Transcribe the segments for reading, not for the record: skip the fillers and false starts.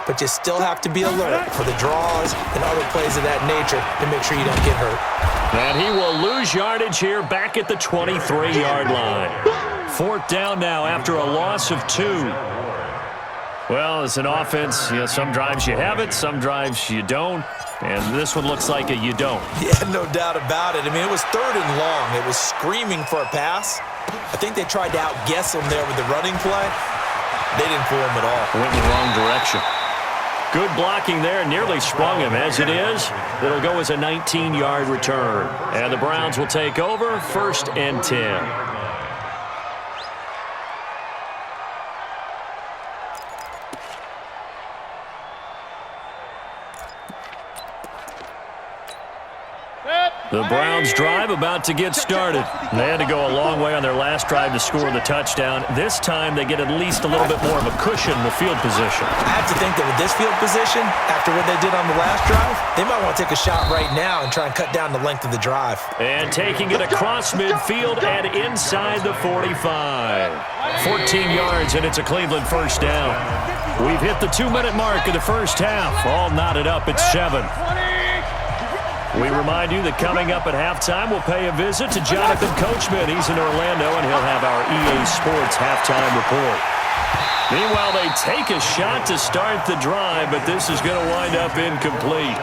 but you still have to be alert for the draws and other plays of that nature to make sure you don't get hurt. And he will lose yardage here back at the 23-yard line. Fourth down now after a loss of 2. Well, as an offense, some drives you have it, some drives you don't. And this one looks like a you don't. Yeah, no doubt about it. I mean, it was 3rd and long. It was screaming for a pass. I think they tried to outguess him there with the running play. They didn't fool him at all. Went in the wrong direction. Good blocking there, nearly sprung him. As it is, it'll go as a 19-yard return. And the Browns will take over, 1st and 10. The Browns drive about to get started. They had to go a long way on their last drive to score the touchdown. This time they get at least a little bit more of a cushion with field position. I have to think that with this field position, after what they did on the last drive, they might want to take a shot right now and try and cut down the length of the drive. And taking it across midfield and inside the 45. 14 yards, and it's a Cleveland first down. We've hit the 2-minute mark of the first half. All knotted up at 7. We remind you that coming up at halftime, we'll pay a visit to Jonathan Coachman. He's in Orlando, and he'll have our EA Sports halftime report. Meanwhile, they take a shot to start the drive, but this is going to wind up incomplete.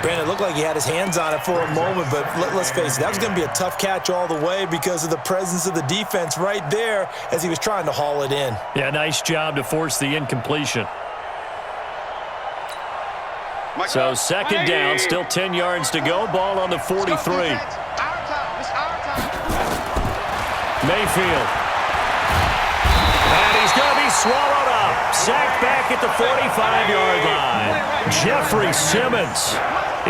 Brandon, it looked like he had his hands on it for a moment, but let's face it, that was going to be a tough catch all the way because of the presence of the defense right there as he was trying to haul it in. Yeah, nice job to force the incompletion. So 2nd down, still 10 yards to go. Ball on the 43. Mayfield. And he's going to be swallowed up. Sacked back at the 45-yard line. Jeffrey Simmons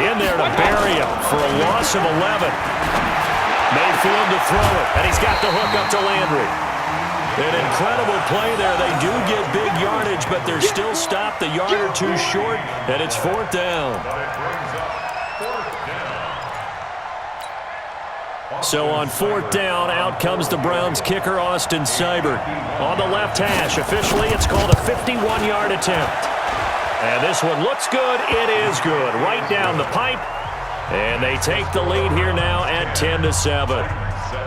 in there to bury him for a loss of 11. Mayfield to throw it, and he's got the hook up to Landry. An incredible play there. They do get big yardage, but they're still stopped a yard or 2 short, and it's 4th down. So on 4th down, out comes the Browns kicker, Austin Seibert. On the left hash, officially it's called a 51-yard attempt. And this one looks good. It is good. Right down the pipe. And they take the lead here now at 10-7.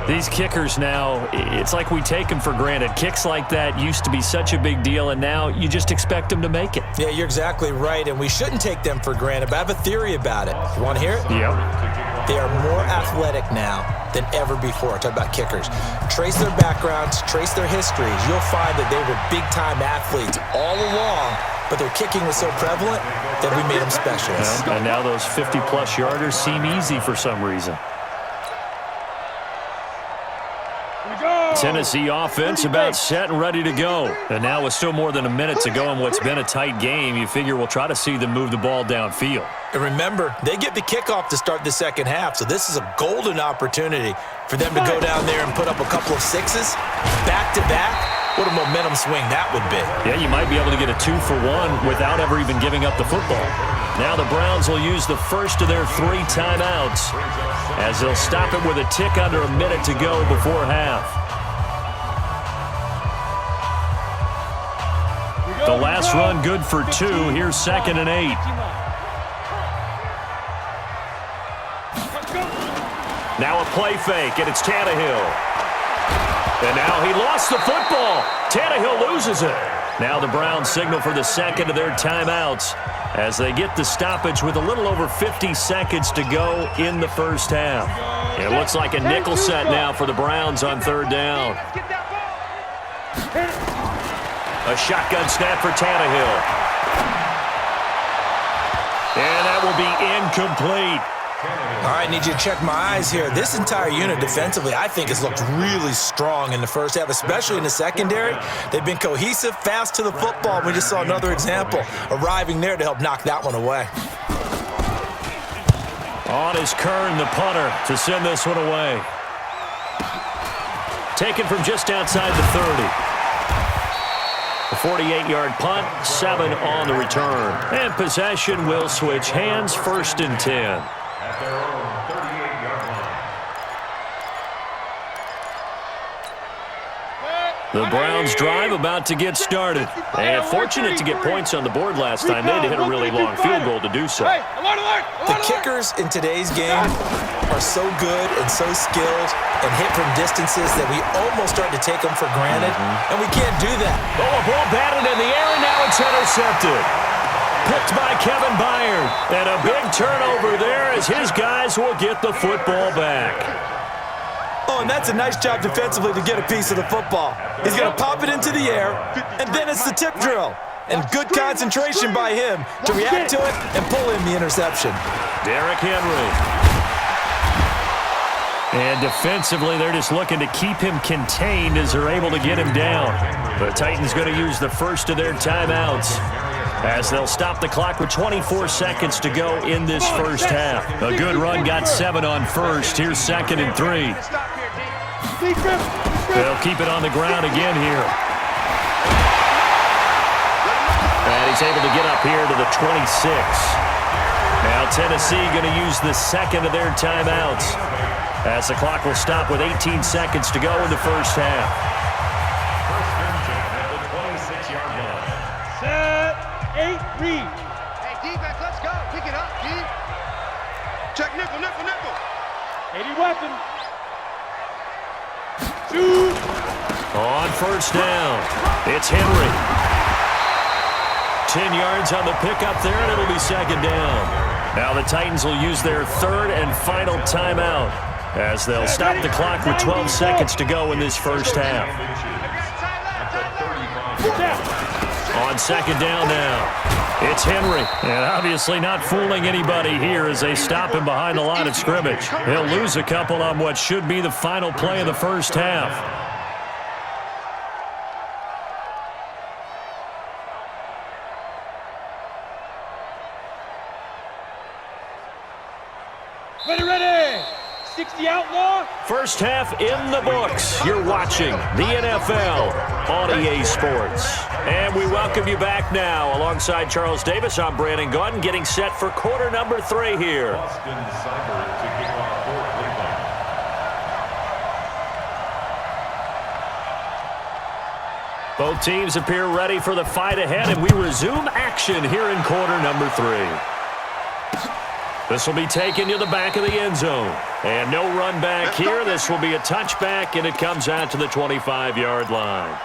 These kickers now, it's like we take them for granted. Kicks like that used to be such a big deal, and now you just expect them to make it. Yeah, you're exactly right, and we shouldn't take them for granted, but I have a theory about it. You want to hear it? Yep. They are more athletic now than ever before. Talk about kickers. Trace their backgrounds, trace their histories. You'll find that they were big-time athletes all along, but their kicking was so prevalent that we made them specialists. And now those 50-plus yarders seem easy for some reason. Tennessee offense about set and ready to go. And now with still more than a minute to go in what's been a tight game, you figure we'll try to see them move the ball downfield. And remember, they get the kickoff to start the second half, so this is a golden opportunity for them to go down there and put up a couple of 6s back-to-back. What a momentum swing that would be. Yeah, you might be able to get a 2-for-1 without ever even giving up the football. Now the Browns will use the first of their 3 timeouts as they'll stop it with a tick under a minute to go before half. The last run good for 2. Here's 2nd and 8. Now a play fake, and it's Tannehill. And now he lost the football. Tannehill loses it. Now the Browns signal for the second of their timeouts as they get the stoppage with a little over 50 seconds to go in the first half. It looks like a nickel set now for the Browns on 3rd down. A shotgun snap for Tannehill. And that will be incomplete. All right, need you to check my eyes here. This entire unit defensively, I think, has looked really strong in the first half, especially in the secondary. They've been cohesive, fast to the football. We just saw another example arriving there to help knock that one away. On is Kern, the punter, to send this one away. Taken from just outside the 30. A 48-yard punt, 7 on the return. And possession will switch hands, 1st and 10. The Browns drive about to get started. And fortunate to get points on the board last time. They had to hit a really long field goal to do so. The kickers in today's game are so good and so skilled and hit from distances that we almost start to take them for granted, and we can't do that. Oh, a ball batted in the air, and now it's intercepted. Picked by Kevin Byard. And a big turnover there as his guys will get the football back. Oh, and that's a nice job defensively to get a piece of the football. He's going to pop it into the air, and then it's the tip drill. And good concentration by him to react to it and pull in the interception. Derrick Henry. And defensively, they're just looking to keep him contained as they're able to get him down. The Titans going to use the first of their timeouts as they'll stop the clock with 24 seconds to go in this first half. A good run got 7 on first. Here's 2nd and 3. They'll keep it on the ground again here. And he's able to get up here to the 26. Now Tennessee going to use the second of their timeouts as the clock will stop with 18 seconds to go in the first half. Set, 8, read. Hey, defense, let's go. Pick it up, D. Check nickel, nickel, nickel. 80 weapon. Shoot. On first down, it's Henry. 10 yards on the pickup there, and it'll be 2nd down. Now the Titans will use their 3rd and final timeout as they'll stop the clock with 12 seconds to go in this first half. On 2nd down now, it's Henry. And obviously not fooling anybody here as they stop him behind the line of scrimmage. He'll lose a couple on what should be the final play of the first half. Ready. 60 outlaw. First half in the books. You're watching the NFL on EA Sports. And we welcome you back now. Alongside Charles Davis, I'm Brandon Gaudin, getting set for quarter number 3 here. Both teams appear ready for the fight ahead, and we resume action here in quarter number 3. This will be taken to the back of the end zone. And no run back here. This will be a touchback, and it comes out to the 25-yard line.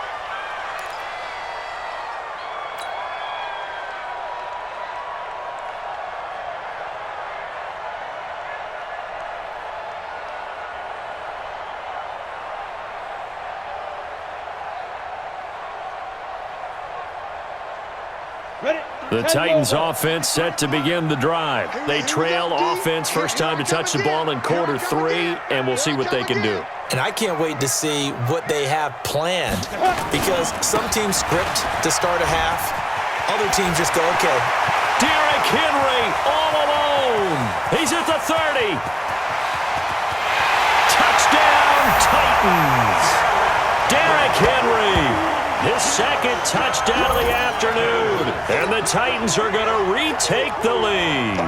The Titans offense set to begin the drive. They trail offense first time to touch the ball in quarter 3, and we'll see what they can do. And I can't wait to see what they have planned, because some teams script to start a half. Other teams just go, okay. Derrick Henry all alone. He's at the 30. Touchdown, Titans. Derrick Henry. His 2nd touchdown of the afternoon. And the Titans are going to retake the lead.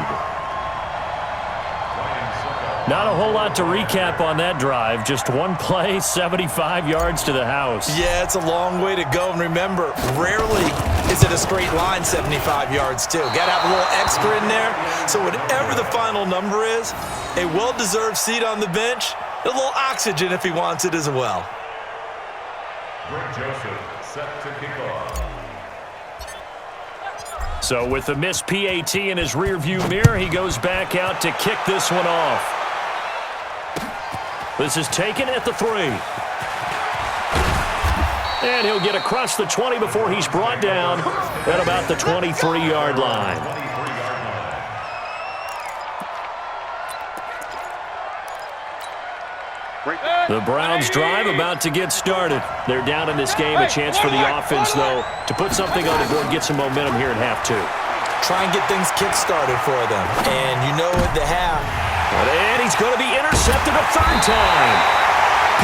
Not a whole lot to recap on that drive. Just one play, 75 yards to the house. Yeah, it's a long way to go. And remember, rarely is it a straight line 75 yards, too. Got to have a little extra in there. So whatever the final number is, a well-deserved seat on the bench, a little oxygen if he wants it as well. Set to kick off. So with the missed PAT in his rearview mirror, he goes back out to kick this one off. This is taken at the 3. And he'll get across the 20 before he's brought down at about the 23-yard line. The Browns drive about to get started. They're down in this game. A chance for the offense, though, to put something on the board, get some momentum here in half 2. Try and get things kick-started for them. And you know what they have. And he's going to be intercepted a 3rd time.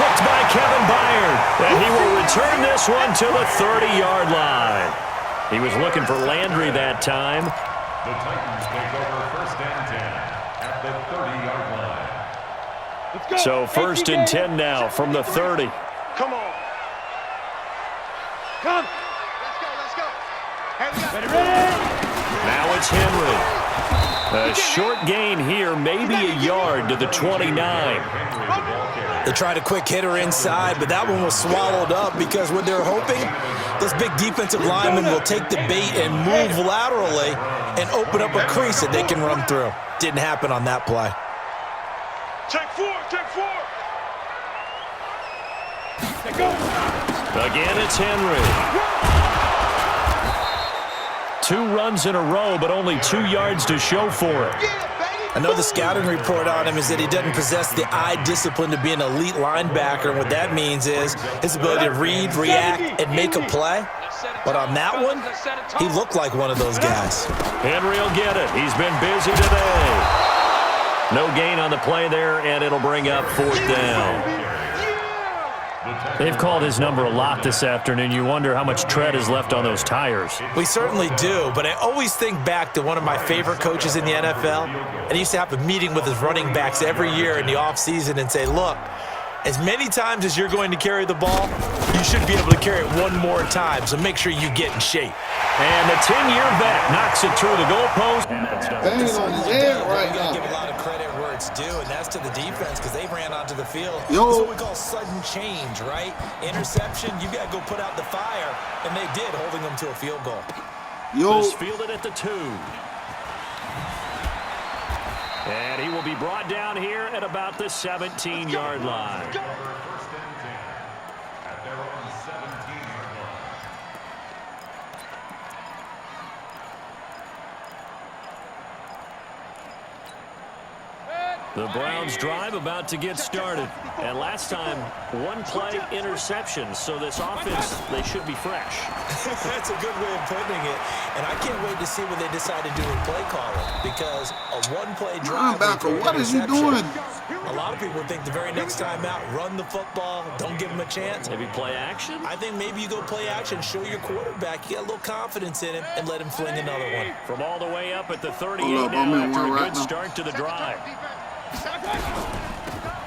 Picked by Kevin Byard. And he will return this one to the 30-yard line. He was looking for Landry that time. The Titans take over 1st and 10 at the 30-yard line. So 1st and 10 now from the 30. Come on. Come. Let's go. Ready. Now it's Henry. A short gain here, maybe a yard to the 29. They tried a quick hitter inside, but that one was swallowed up because what they're hoping, this big defensive lineman will take the bait and move laterally and open up a crease that they can run through. Didn't happen on that play. Take four. Go. Again, it's Henry. 2 runs in a row, but only 2 yards to show for it. I know the scouting report on him is that he doesn't possess the eye discipline to be an elite linebacker, and what that means is his ability to read, react, and make a play. But on that one, he looked like one of those guys. Henry will get it. He's been busy today. No gain on the play there, and it'll bring up 4th down. They've called his number a lot this afternoon. You wonder how much tread is left on those tires. We certainly do, but I always think back to one of my favorite coaches in the NFL, and he used to have a meeting with his running backs every year in the offseason and say, look, as many times as you're going to carry the ball, you should be able to carry it one more time, so make sure you get in shape. And the 10-year vet knocks it through the goalpost. Bang on his head right now. Give a lot of credit where it's due, and that's to the defense because they ran onto the field. Yo. It's what we call sudden change, right? Interception, you got to go put out the fire, and they did, holding them to a field goal. Just fielded at the 2. And he will be brought down here at about the 17-yard line. First and 10 at their own 17-yard line. The Browns drive about to get started. And last time, 1 play interception. So this offense, they should be fresh. That's a good way of putting it. And I can't wait to see what they decide to do with play calling because a 1-play drive. Linebacker, what is he doing? A lot of people think the very next time out, run the football, don't give him a chance. Maybe play action? I think maybe you go play action, show your quarterback you got a little confidence in him, and let him fling another one. From all the way up at the 38 Hold up, I'm now in after one a right good now. start to the drive.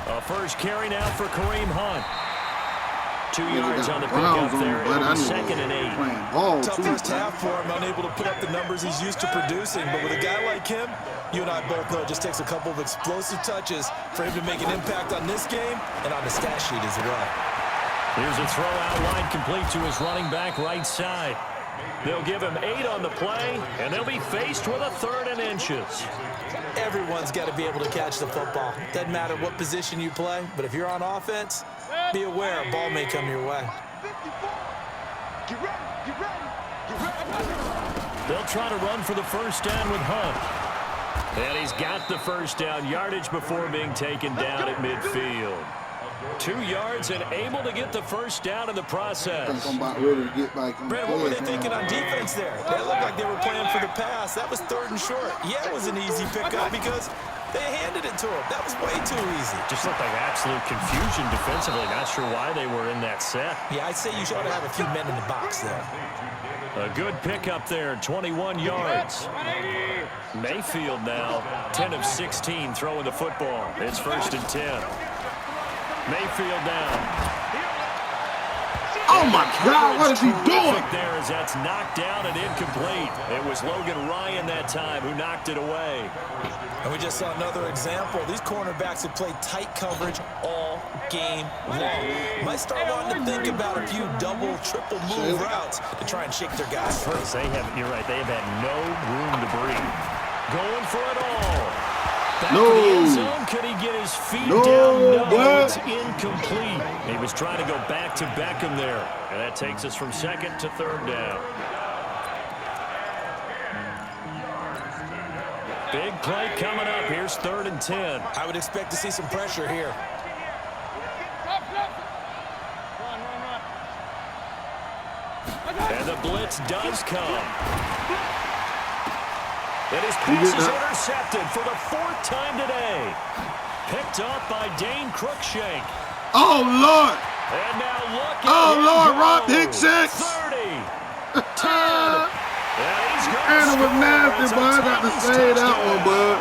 A first carry now for Kareem Hunt. 2 yards on the pickup there. It'll be 2nd and 8. Tough first half for him, unable to put up the numbers he's used to producing. But with a guy like him, you and I both know it just takes a couple of explosive touches for him to make an impact on this game and on the stat sheet as well. Here's a throw out wide complete to his running back right side. They'll give him 8 on the play, and they'll be faced with a 3rd and inches. Everyone's got to be able to catch the football. Doesn't matter what position you play, but if you're on offense, be aware a ball may come your way. They'll try to run for the first down with Hunt. And he's got the first down yardage before being taken down at midfield. 2 yards and able to get the first down in the process. I'm about ready to get back on. Brandon, what were they thinking on defense there? They looked like they were playing for the pass. That was 3rd and short. Yeah, it was an easy pickup because they handed it to him. That was way too easy. Just looked like absolute confusion defensively. Not sure why they were in that set. Yeah, I'd say you ought to have a few men in the box there. A good pickup there, 21 yards. Mayfield now, 10 of 16 throwing the football. It's 1st and 10. Mayfield down. Oh, my God, what is he doing? There as that's knocked down and incomplete. It was Logan Ryan that time who knocked it away. And we just saw another example. These cornerbacks have played tight coverage all game long. Might start wanting to think about a few double, triple move routes to try and shake their guys free. You're right, they have had no room to breathe. Going for it all. Back No. to the end zone. Could he get his feet No, down? No, what? it's incomplete. He was trying to go back to Beckham there. And that takes us from 2nd to 3rd down. Big play coming up. Here's 3rd and 10. I would expect to see some pressure here. And the blitz does come. And his pass is intercepted for the 4th time today. Picked up by Dane Cruikshank. Oh, Lord. And now look at Oh, him Lord, go. Rob Hickson. 30, 10. And he's going And it was score. nasty, It's a boy. I got to Titans say that touchdown. one, bud.